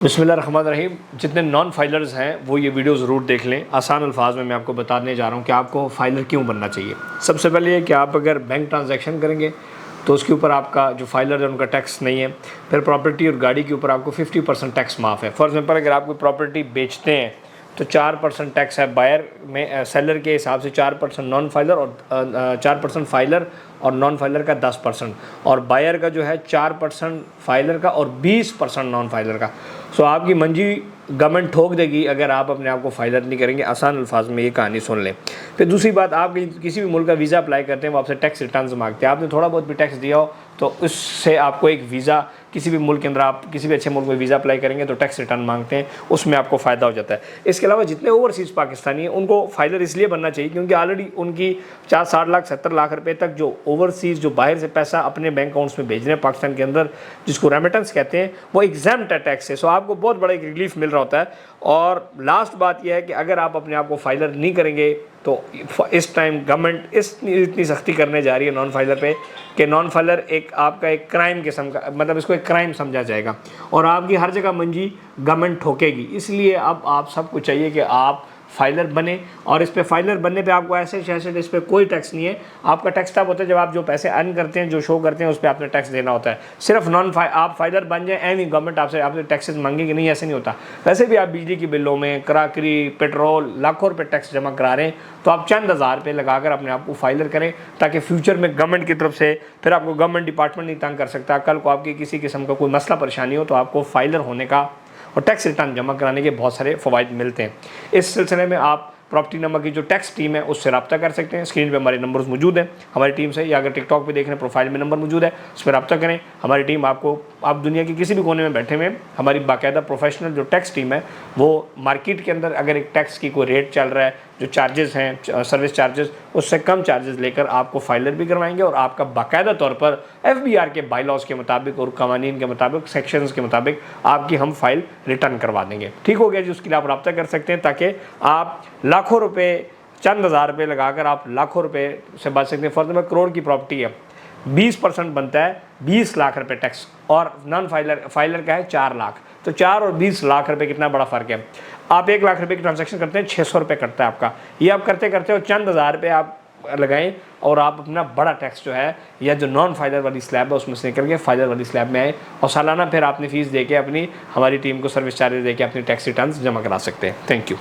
बिस्मिल्लाहिर्रहमानिर्रहीम। जितने non filers हैं वो ये वीडियो ज़रूर देख लें। आसान अल्फाज में मैं आपको बताने जा रहा हूँ कि आपको फाइलर क्यों बनना चाहिए। सबसे पहले ये कि आप अगर बैंक ट्रांजैक्शन करेंगे तो उसके ऊपर आपका जो फाइलर है उनका टैक्स नहीं है। फिर प्रॉपर्टी और गाड़ी के ऊपर आपको 50% टैक्स माफ़ है। फॉर एग्जांपल अगर आप कोई प्रॉपर्टी बेचते हैं तो 4% टैक्स है बायर में, सेलर के हिसाब से 4% नॉन फाइलर और 4% फाइलर और नॉन फाइलर का 10%, और बायर का जो है 4% फाइलर का और 20% नॉन फाइलर का। सो आपकी मंजी गवर्नमेंट ठोक देगी अगर आप अपने आप को फाइलर नहीं करेंगे। आसान अल्फाज में ये कहानी सुन लें। फिर दूसरी बात, आप किसी भी मुल्क का वीज़ा अप्लाई करते हैं वो आपसे टैक्स रिटर्न्स मांगते हैं। आपने थोड़ा बहुत भी टैक्स दिया हो तो उससे आपको एक वीज़ा, किसी भी मुल्क के अंदर आप किसी भी अच्छे मुल्क में वीज़ा अप्लाई करेंगे तो टैक्स रिटर्न मांगते हैं, उसमें आपको फ़ायदा हो जाता है। इसके अलावा जितने ओवरसीज़ पाकिस्तानी हैं उनको फाइलर इसलिए बनना चाहिए क्योंकि ऑलरेडी उनकी 60 लाख 70 लाख रुपए तक जो ओवरसीज़ जो बाहर से पैसा अपने बैंक अकाउंट्स में भेज रहे हैं पाकिस्तान के अंदर, जिसको रेमिटेंस कहते हैं, वो एग्जाम्प्ट है टैक्स से। सो आपको बहुत बड़ा एक रिलीफ मिल रहा होता है। और लास्ट बात यह है कि अगर आप अपने आप को फाइलर नहीं करेंगे तो इस टाइम गवर्नमेंट इतनी सख्ती करने जा रही है नॉन फाइलर पे कि नॉन फाइलर एक आपका एक क्राइम किस्म का, मतलब इसको एक क्राइम समझा जाएगा और आपकी हर जगह मंजी गवर्नमेंट ठोकेगी। इसलिए अब आप सबको चाहिए कि आप फाइलर बने, और इस पे फाइलर बनने पे आपको ऐसे इस पर कोई टैक्स नहीं है। आपका टैक्स तब होता है जब आप जो पैसे अर्न करते हैं, जो शो करते हैं, उस पर आपने टैक्स देना होता है। सिर्फ आप फाइलर बन जाए एवं गवर्नमेंट आपसे टैक्सेस मांगेगी नहीं, ऐसे नहीं होता। वैसे भी आप बिजली की बिलों में, कराकरी, पेट्रोल, लाखों रुपये टैक्स जमा करा रहे हैं, तो आप चंद हज़ार रुपये लगाकर अपने आप को फाइलर करें ताकि फ्यूचर में गवर्नमेंट की तरफ से फिर आपको गवर्नमेंट डिपार्टमेंट नहीं तंग कर सकता। कल को आपकी किसी किस्म का कोई मसला परेशानी हो तो आपको फाइलर होने का और टैक्स रिटर्न जमा कराने के बहुत सारे फ़वाइद मिलते हैं। इस सिलसिले में आप प्रॉपर्टी नंबर की जो टैक्स टीम है उससे रब्ता कर सकते हैं। स्क्रीन पे हमारे नंबर्स मौजूद हैं हमारी टीम से, या अगर टिकटॉक पे देख रहे हैं प्रोफाइल में नंबर मौजूद है, उस पर रब्ता करें। हमारी टीम आपको, आप दुनिया के किसी भी कोने में बैठे हुए, हमारी बाकायदा प्रोफेशनल जो टैक्स टीम है वो मार्केट के अंदर अगर एक टैक्स की कोई रेट चल रहा है, जो चार्जेस हैं सर्विस चार्जेस, उससे कम चार्जेस लेकर आपको फाइलर भी करवाएंगे और आपका बाकायदा तौर पर FBR के बाई लॉज के मुताबिक और कवानीन के मुताबिक, सेक्शंस के मुताबिक आपकी हम फाइल रिटर्न करवा देंगे। ठीक हो गया जी। उसके लिए आप रब्ता कर सकते हैं ताकि आप लाखों रुपये, चंद हज़ार रुपये लगाकर आप लाखों रुपए से बच सकते हैं। फॉर एग्जाम्पल करोड़ की प्रॉपर्टी है, 20% बनता है 20 लाख रुपए टैक्स, और नॉन फाइलर का है 4 लाख। तो 4 और 20 लाख रुपए कितना बड़ा फ़र्क है। आप 1 लाख रुपए की ट्रांजैक्शन करते हैं, 600 रुपये कटता है आपका। ये आप करते करते और चंद हज़ार रुपये आप लगाएं और आप अपना बड़ा टैक्स जो है, या जो नॉन फाइलर वाली स्लैब है उसमें से निकल के फाइलर वाली स्लैब में आए, और सालाना फिर आपने फ़ीस दे के अपनी हमारी टीम को सर्विस चार्जेस दे के अपनी टैक्स रिटर्न्स जमा करा सकते हैं। Thank you.